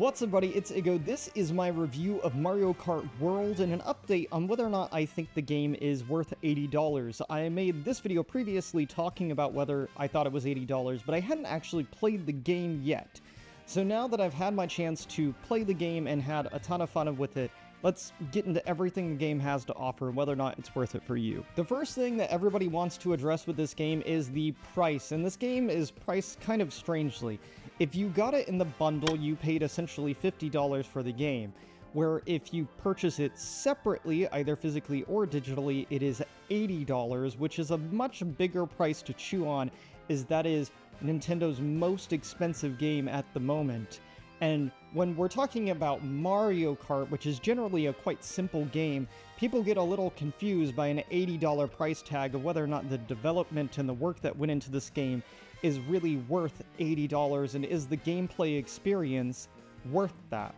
What's up, buddy? It's Igo. This is my review of Mario Kart World and an update on whether or not I think the game is worth $80. I made this video previously talking about whether I thought it was $80, but I hadn't actually played the game yet. So now that I've had my chance to play the game and had a ton of fun with it, let's get into everything the game has to offer and whether or not it's worth it for you. The first thing that everybody wants to address with this game is the price, and this game is priced kind of strangely. If you got it in the bundle, you paid essentially $50 for the game, where if you purchase it separately, either physically or digitally, it is $80, which is a much bigger price to chew on, as that is Nintendo's most expensive game at the moment. And when we're talking about Mario Kart, which is generally a quite simple game, people get a little confused by an $80 price tag of whether or not the development and the work that went into this game is really worth $80, and is the gameplay experience worth that?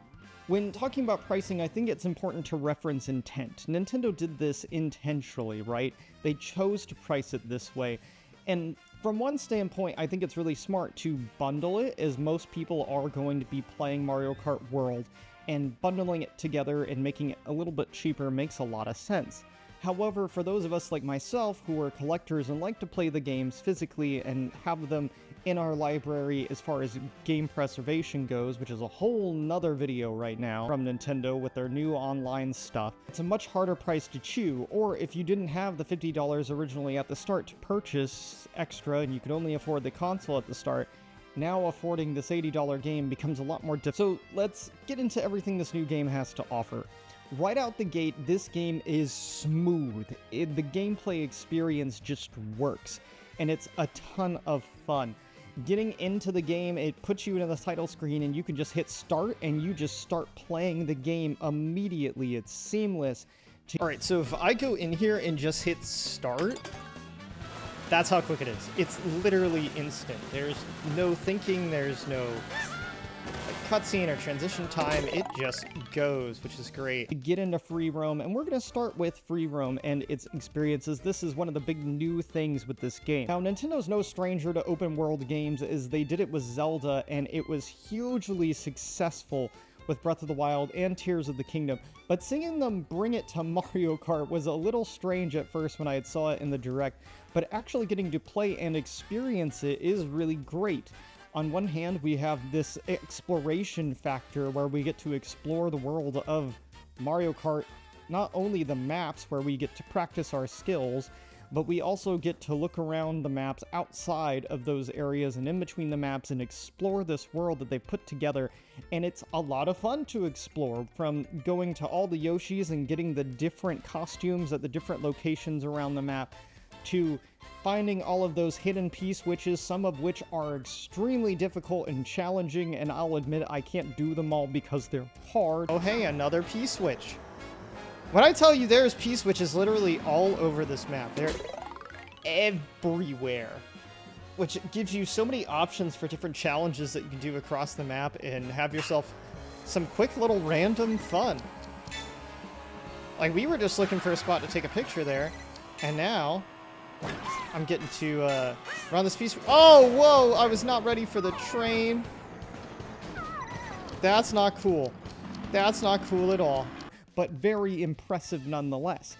When talking about pricing, I think it's important to reference intent. Nintendo did this intentionally, right? They chose to price it this way. And from one standpoint, I think it's really smart to bundle it, as most people are going to be playing Mario Kart World, and bundling it together and making it a little bit cheaper makes a lot of sense. However, for those of us like myself who are collectors and like to play the games physically and have them in our library as far as game preservation goes, which is a whole nother video right now from Nintendo with their new online stuff, it's a much harder price to chew. Or if you didn't have the $50 originally at the start to purchase extra and you could only afford the console at the start, now affording this $80 game becomes a lot more difficult. So let's get into everything this new game has to offer. Right out the gate, this game is smooth. The gameplay experience just works, and it's a ton of fun. Getting into the game, it puts you into the title screen, and you can just hit start, and you just start playing the game immediately. It's seamless. Alright, so if I go in here and just hit start, that's how quick it is. It's literally instant. There's no thinking, there's no cutscene or transition time, it just goes, which is great. We get into free roam, and we're going to start with free roam and its experiences. This is one of the big new things with this game. Now, Nintendo's no stranger to open world games, as they did it with Zelda, and it was hugely successful with Breath of the Wild and Tears of the Kingdom, but seeing them bring it to Mario Kart was a little strange at first when I had saw it in the Direct, but actually getting to play and experience it is really great. On one hand, we have this exploration factor where we get to explore the world of Mario Kart, not only the maps where we get to practice our skills, but we also get to look around the maps outside of those areas and in between the maps and explore this world that they put together. And it's a lot of fun to explore, from going to all the Yoshis and getting the different costumes at the different locations around the map, to finding all of those hidden P-switches, some of which are extremely difficult and challenging, and I'll admit I can't do them all because they're hard. Oh hey, another P-switch. When I tell you there's P-switches literally all over this map, they're everywhere, which gives you so many options for different challenges that you can do across the map and have yourself some quick little random fun. Like, we were just looking for a spot to take a picture there, and now I'm getting to run this piece. Oh, whoa! I was not ready for the train. That's not cool. That's not cool at all. But very impressive nonetheless.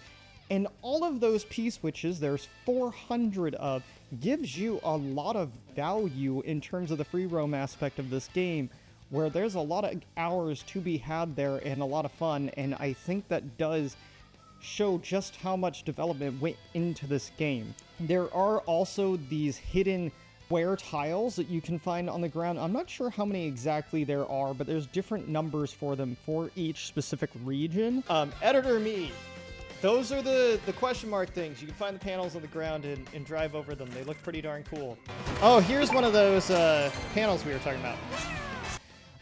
And all of those P-switches, there's 400 of, gives you a lot of value in terms of the free roam aspect of this game, where there's a lot of hours to be had there and a lot of fun, and I think that does show just how much development went into this game. There are also these hidden square tiles that you can find on the ground. I'm not sure how many exactly there are, but there's different numbers for them for each specific region. Editor me, those are the question mark things. You can find the panels on the ground and drive over them. They look pretty darn cool. Oh, here's one of those panels we were talking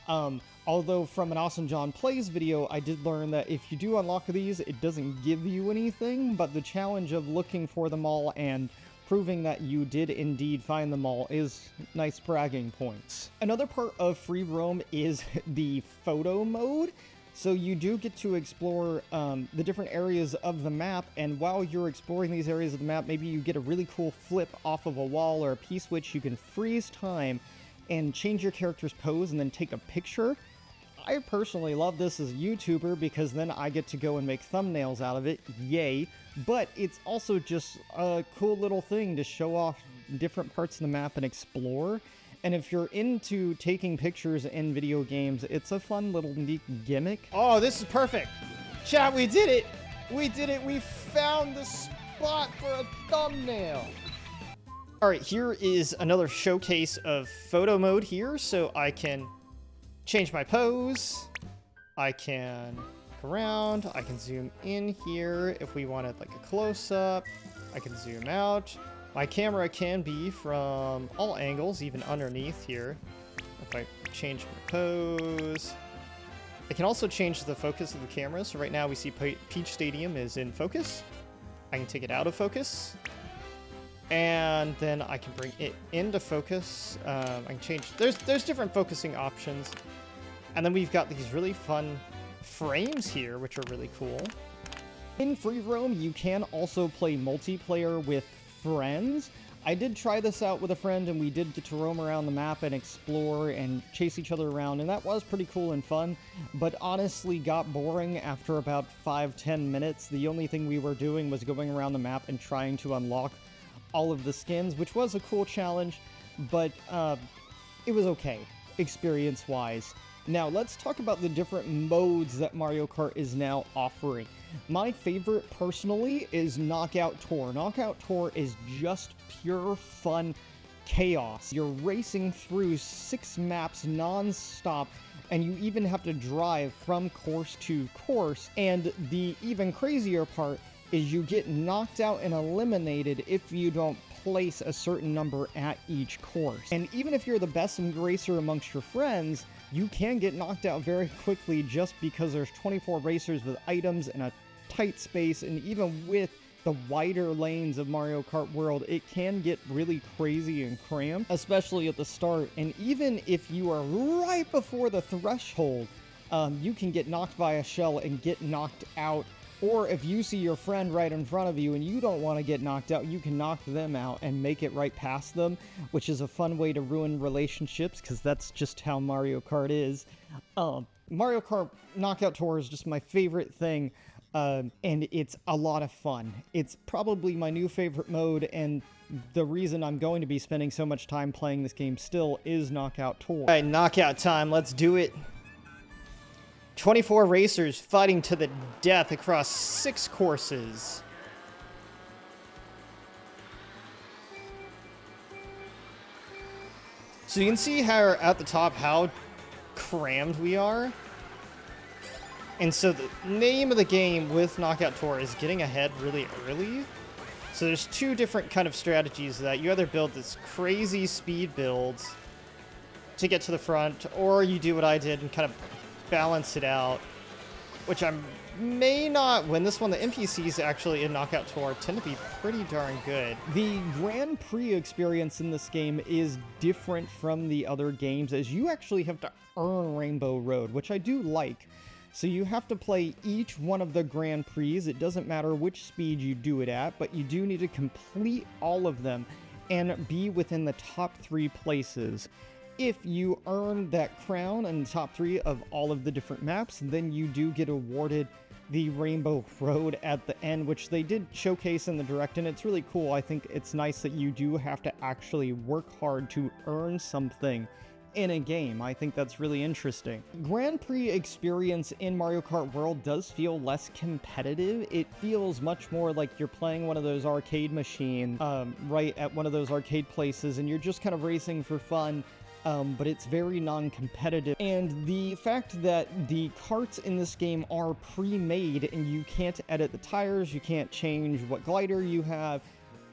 about. Although from an Awesome John Plays video, I did learn that if you do unlock these, it doesn't give you anything, but the challenge of looking for them all and proving that you did indeed find them all is nice bragging points. Another part of free roam is the photo mode. So you do get to explore the different areas of the map, and while you're exploring these areas of the map, maybe you get a really cool flip off of a wall or a P-switch. You can freeze time and change your character's pose and then take a picture. I personally love this as a YouTuber because then I get to go and make thumbnails out of it, yay. But it's also just a cool little thing to show off different parts of the map and explore. And if you're into taking pictures in video games, it's a fun little neat gimmick. Oh, this is perfect. Chat, we did it. We did it. We found the spot for a thumbnail. All right, here is another showcase of photo mode here. So I can change my pose. I can look around. I can zoom in here if we wanted like a close-up. I can zoom out. My camera can be from all angles, even underneath here. If I change my pose. I can also change the focus of the camera. So right now we see Peach Stadium is in focus. I can take it out of focus. And then I can bring it into focus. I can change, there's different focusing options. And then we've got these really fun frames here, which are really cool. In free roam, you can also play multiplayer with friends. I did try this out with a friend, and we did get to roam around the map and explore and chase each other around, and that was pretty cool and fun, but honestly got boring after about 5-10 minutes. The only thing we were doing was going around the map and trying to unlock all of the skins, which was a cool challenge, but it was okay, experience-wise. Now, let's talk about the different modes that Mario Kart is now offering. My favorite, personally, is Knockout Tour. Knockout Tour is just pure fun chaos. You're racing through 6 maps non-stop, and you even have to drive from course to course. And the even crazier part is you get knocked out and eliminated if you don't place a certain number at each course. And even if you're the best racer amongst your friends, you can get knocked out very quickly just because there's 24 racers with items in a tight space, and even with the wider lanes of Mario Kart World, it can get really crazy and cramped, especially at the start. And even if you are right before the threshold, you can get knocked by a shell and get knocked out. Or if you see your friend right in front of you and you don't want to get knocked out, you can knock them out and make it right past them, which is a fun way to ruin relationships, because that's just how Mario Kart is. Mario Kart Knockout Tour is just my favorite thing, and it's a lot of fun. It's probably my new favorite mode, and the reason I'm going to be spending so much time playing this game still is Knockout Tour. All right, knockout time, let's do it. 24 racers fighting to the death across 6 courses. So you can see how at the top how crammed we are. And so the name of the game with Knockout Tour is getting ahead really early. So there's 2 different kind of strategies that you either build this crazy speed builds to get to the front, or you do what I did and kind of balance it out, which I may not win this one. The NPCs actually in Knockout Tour tend to be pretty darn good. The Grand Prix experience in this game is different from the other games, as you actually have to earn Rainbow Road, which I do like. So you have to play each one of the Grand Prix. It doesn't matter which speed you do it at, but you do need to complete all of them and be within the top 3 places. If you earn that crown in the top 3 of all of the different maps, then you do get awarded the Rainbow Road at the end, which they did showcase in the Direct, and it's really cool. I think it's nice that you do have to actually work hard to earn something in a game. I think that's really interesting. Grand Prix experience in Mario Kart World does feel less competitive. It feels much more like you're playing one of those arcade machines, right at one of those arcade places, and you're just kind of racing for fun. But it's very non-competitive. And the fact that the karts in this game are pre-made and you can't edit the tires, you can't change what glider you have,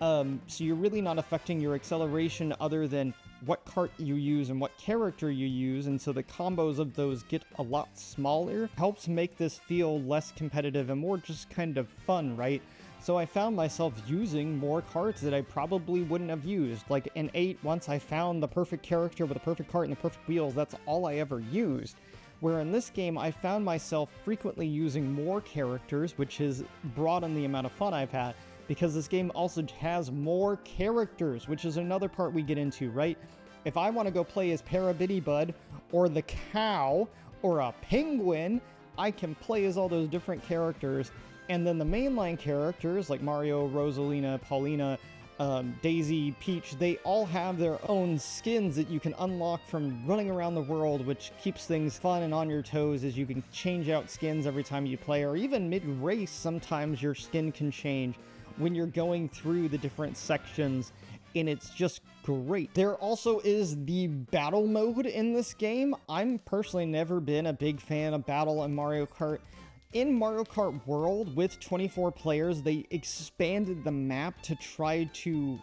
so you're really not affecting your acceleration other than what kart you use and what character you use, and so the combos of those get a lot smaller. Helps make this feel less competitive and more just kind of fun, right? So I found myself using more karts that I probably wouldn't have used. Like in 8, once I found the perfect character with the perfect kart and the perfect wheels, that's all I ever used. Where in this game, I found myself frequently using more characters, which has broadened the amount of fun I've had, because this game also has more characters, which is another part we get into, right? If I want to go play as Parabitty Bud, or the cow, or a penguin. I can play as all those different characters. And then the mainline characters like Mario, Rosalina, Paulina, Daisy, Peach, they all have their own skins that you can unlock from running around the world, which keeps things fun and on your toes as you can change out skins every time you play, or even mid-race sometimes your skin can change when you're going through the different sections, and it's just great. There also is the battle mode in this game. I'm personally never been a big fan of battle in Mario Kart. In Mario Kart World, with 24 players, they expanded the map to try to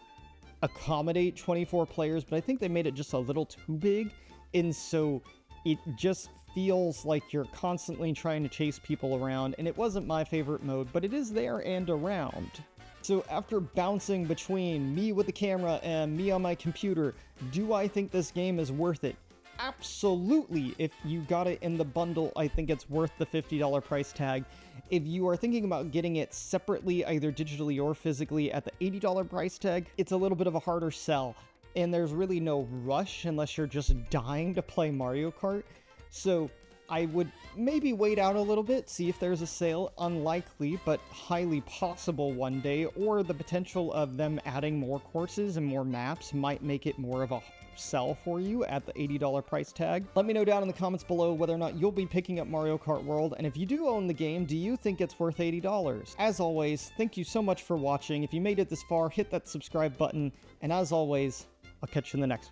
accommodate 24 players, but I think they made it just a little too big, and so it just feels like you're constantly trying to chase people around, and it wasn't my favorite mode, but it is there and around. So after bouncing between me with the camera and me on my computer, do I think this game is worth it? Absolutely. If you got it in the bundle, I think it's worth the $50 price tag. If you are thinking about getting it separately, either digitally or physically at the $80 price tag, it's a little bit of a harder sell. And there's really no rush unless you're just dying to play Mario Kart. So I would maybe wait out a little bit, see if there's a sale. Unlikely, but highly possible one day. Or the potential of them adding more courses and more maps might make it more of a sell for you at the $80 price tag. Let me know down in the comments below whether or not you'll be picking up Mario Kart World, and if you do own the game, do you think it's worth $80? As always, thank you so much for watching. If you made it this far, hit that subscribe button, and as always, I'll catch you in the next one.